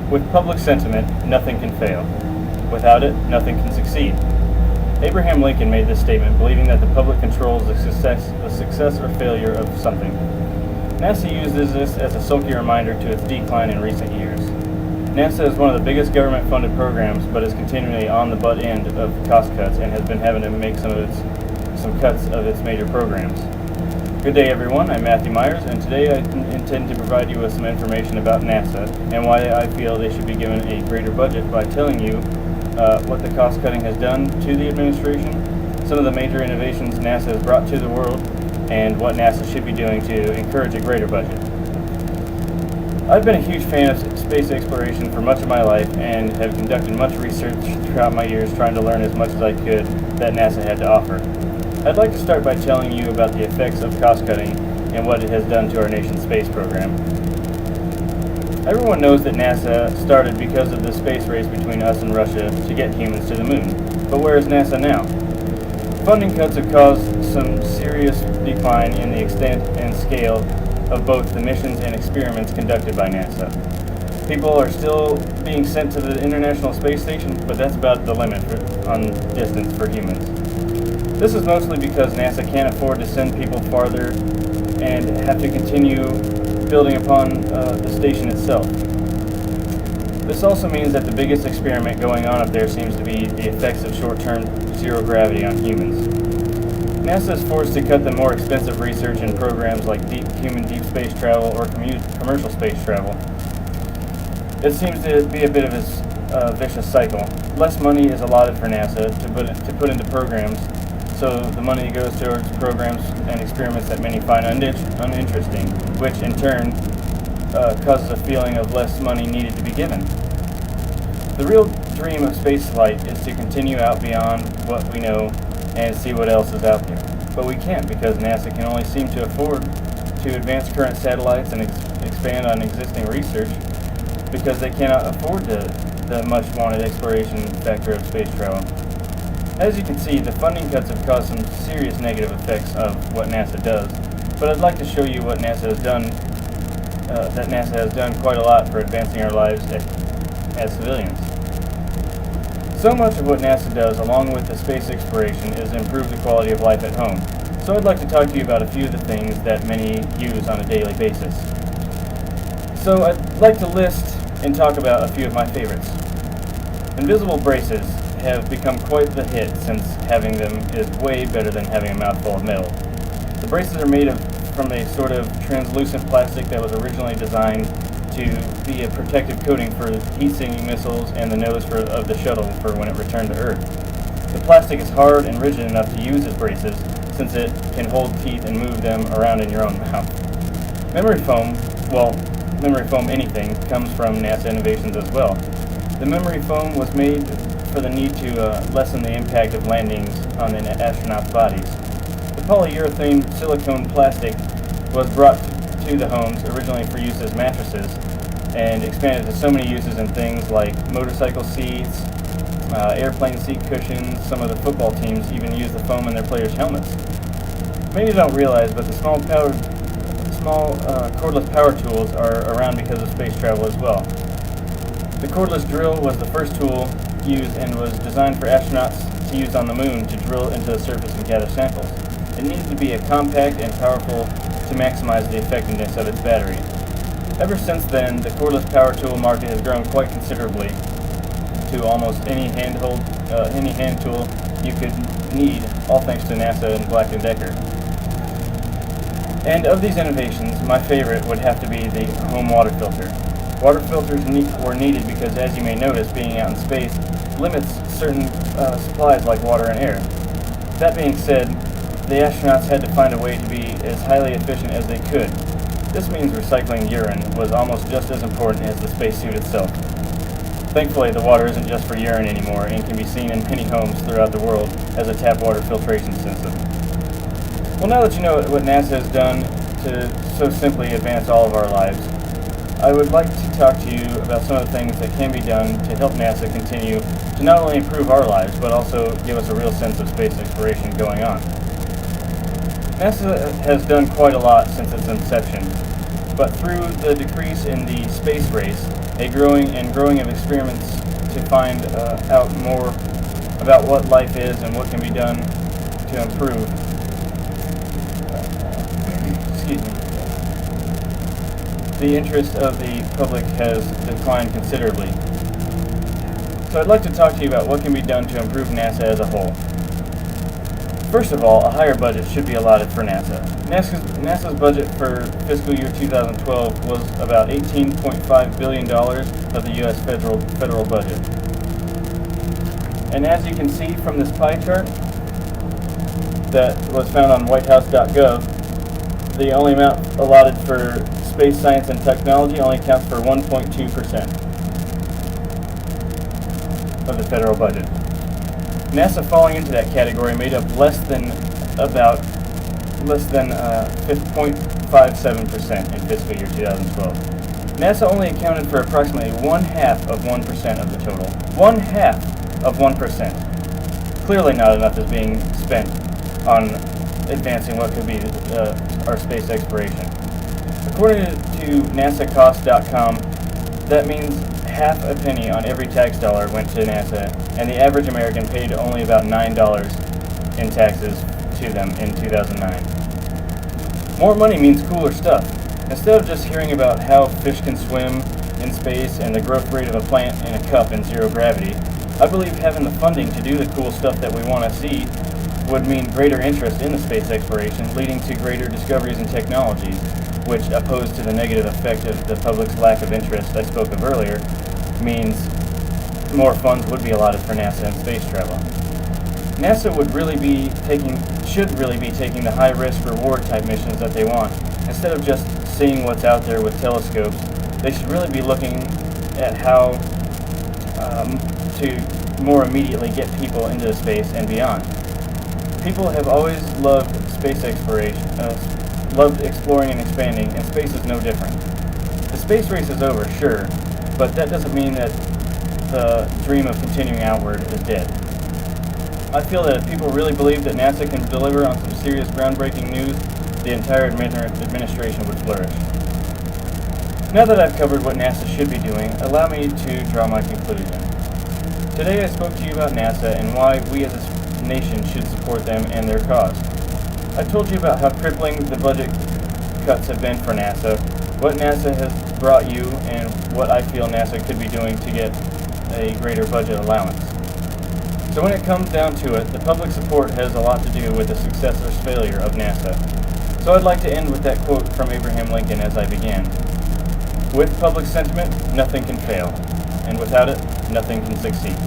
With public sentiment, nothing can fail. Without it, nothing can succeed. Abraham Lincoln made this statement believing that the public controls the success or failure of something. NASA uses this as a sulky reminder to its decline in recent years. NASA is one of the biggest government-funded programs, but is continually on the butt end of cost cuts and has been having to make some cuts of its major programs. Good day, everyone. I'm Matthew Myers, and today I intend to provide you with some information about NASA and why I feel they should be given a greater budget by telling you what the cost cutting has done to the administration, some of the major innovations NASA has brought to the world, and what NASA should be doing to encourage a greater budget. I've been a huge fan of space exploration for much of my life and have conducted much research throughout my years trying to learn as much as I could that NASA had to offer. I'd like to start by telling you about the effects of cost cutting and what it has done to our nation's space program. Everyone knows that NASA started because of the space race between us and Russia to get humans to the moon. But where is NASA now? Funding cuts have caused some serious decline in the extent and scale of both the missions and experiments conducted by NASA. People are still being sent to the International Space Station, but that's about the limit on distance for humans. This is mostly because NASA can't afford to send people farther and have to continue building upon the station itself. This also means that the biggest experiment going on up there seems to be the effects of short-term zero gravity on humans. NASA is forced to cut the more expensive research in programs like human deep space travel or commercial space travel. It seems to be a bit of a vicious cycle. Less money is allotted for NASA to put into programs, so the money goes towards programs and experiments that many find uninteresting, which in turn causes a feeling of less money needed to be given. The real dream of spaceflight is to continue out beyond what we know and see what else is out there. But we can't because NASA can only seem to afford to advance current satellites and expand on existing research because they cannot afford the much wanted exploration factor of space travel. As you can see, the funding cuts have caused some serious negative effects of what NASA does, but I'd like to show you what NASA has done, that NASA has done quite a lot for advancing our lives as civilians. So much of what NASA does, along with the space exploration, is improve the quality of life at home. So I'd like to talk to you about a few of the things that many use on a daily basis. So I'd like to list and talk about a few of my favorites. Invisible braces have become quite the hit since having them is way better than having a mouthful of metal. The braces are made from a sort of translucent plastic that was originally designed to be a protective coating for heat-seeking missiles and the nose of the shuttle for when it returned to Earth. The plastic is hard and rigid enough to use as braces since it can hold teeth and move them around in your own mouth. Memory foam anything, comes from NASA innovations as well. The memory foam was made for the need to lessen the impact of landings on the astronauts' bodies. The polyurethane silicone plastic was brought to the homes originally for use as mattresses and expanded to so many uses in things like motorcycle seats, airplane seat cushions. Some of the football teams even use the foam in their players' helmets. Many don't realize, but the small cordless power tools are around because of space travel as well. The cordless drill was the first tool used and was designed for astronauts to use on the moon to drill into the surface and gather samples. It needed to be compact and powerful to maximize the effectiveness of its battery. Ever since then, the cordless power tool market has grown quite considerably to almost any hand tool you could need, all thanks to NASA and Black & Decker. And of these innovations, my favorite would have to be the home water filter. Water filters were needed because, as you may notice, being out in space limits certain supplies like water and air. That being said, the astronauts had to find a way to be as highly efficient as they could. This means recycling urine was almost just as important as the spacesuit itself. Thankfully, the water isn't just for urine anymore and can be seen in many homes throughout the world as a tap water filtration system. Well, now that you know what NASA has done to so simply advance all of our lives, I would like to talk to you about some of the things that can be done to help NASA continue to not only improve our lives, but also give us a real sense of space exploration going on. NASA has done quite a lot since its inception. But through the decrease in the space race, a growing of experiments to find out more about what life is and what can be done to improve. Excuse me. The interest of the public has declined considerably. So I'd like to talk to you about what can be done to improve NASA as a whole. First of all, a higher budget should be allotted for NASA. NASA's budget for fiscal year 2012 was about $18.5 billion of the U.S. federal budget. And as you can see from this pie chart that was found on whitehouse.gov, the only amount allotted for space science and technology only accounts for 1.2% of the federal budget. NASA falling into that category made up less than 0.57% in fiscal year 2012. NASA only accounted for approximately 1/2 of 1% of the total. 1/2 of 1%. Clearly not enough is being spent on advancing what could be our space exploration. According to NASAcost.com, that means half a penny on every tax dollar went to NASA, and the average American paid only about $9 in taxes to them in 2009. More money means cooler stuff. Instead of just hearing about how fish can swim in space and the growth rate of a plant in a cup in zero gravity, I believe having the funding to do the cool stuff that we want to see would mean greater interest in the space exploration, leading to greater discoveries and technologies, which, opposed to the negative effect of the public's lack of interest I spoke of earlier, means more funds would be allotted for NASA and space travel. NASA should really be taking the high-risk reward type missions that they want. Instead of just seeing what's out there with telescopes, they should really be looking at how to more immediately get people into space and beyond. People have always loved space exploration, loved exploring and expanding, and space is no different. The space race is over, sure, but that doesn't mean that the dream of continuing outward is dead. I feel that if people really believe that NASA can deliver on some serious groundbreaking news, the entire administration would flourish. Now that I've covered what NASA should be doing, allow me to draw my conclusion. Today I spoke to you about NASA and why we as a nation should support them and their cause. I told you about how crippling the budget cuts have been for NASA, what NASA has brought you, and what I feel NASA could be doing to get a greater budget allowance. So when it comes down to it, the public support has a lot to do with the success or failure of NASA. So I'd like to end with that quote from Abraham Lincoln as I began. With public sentiment, nothing can fail, and without it, nothing can succeed.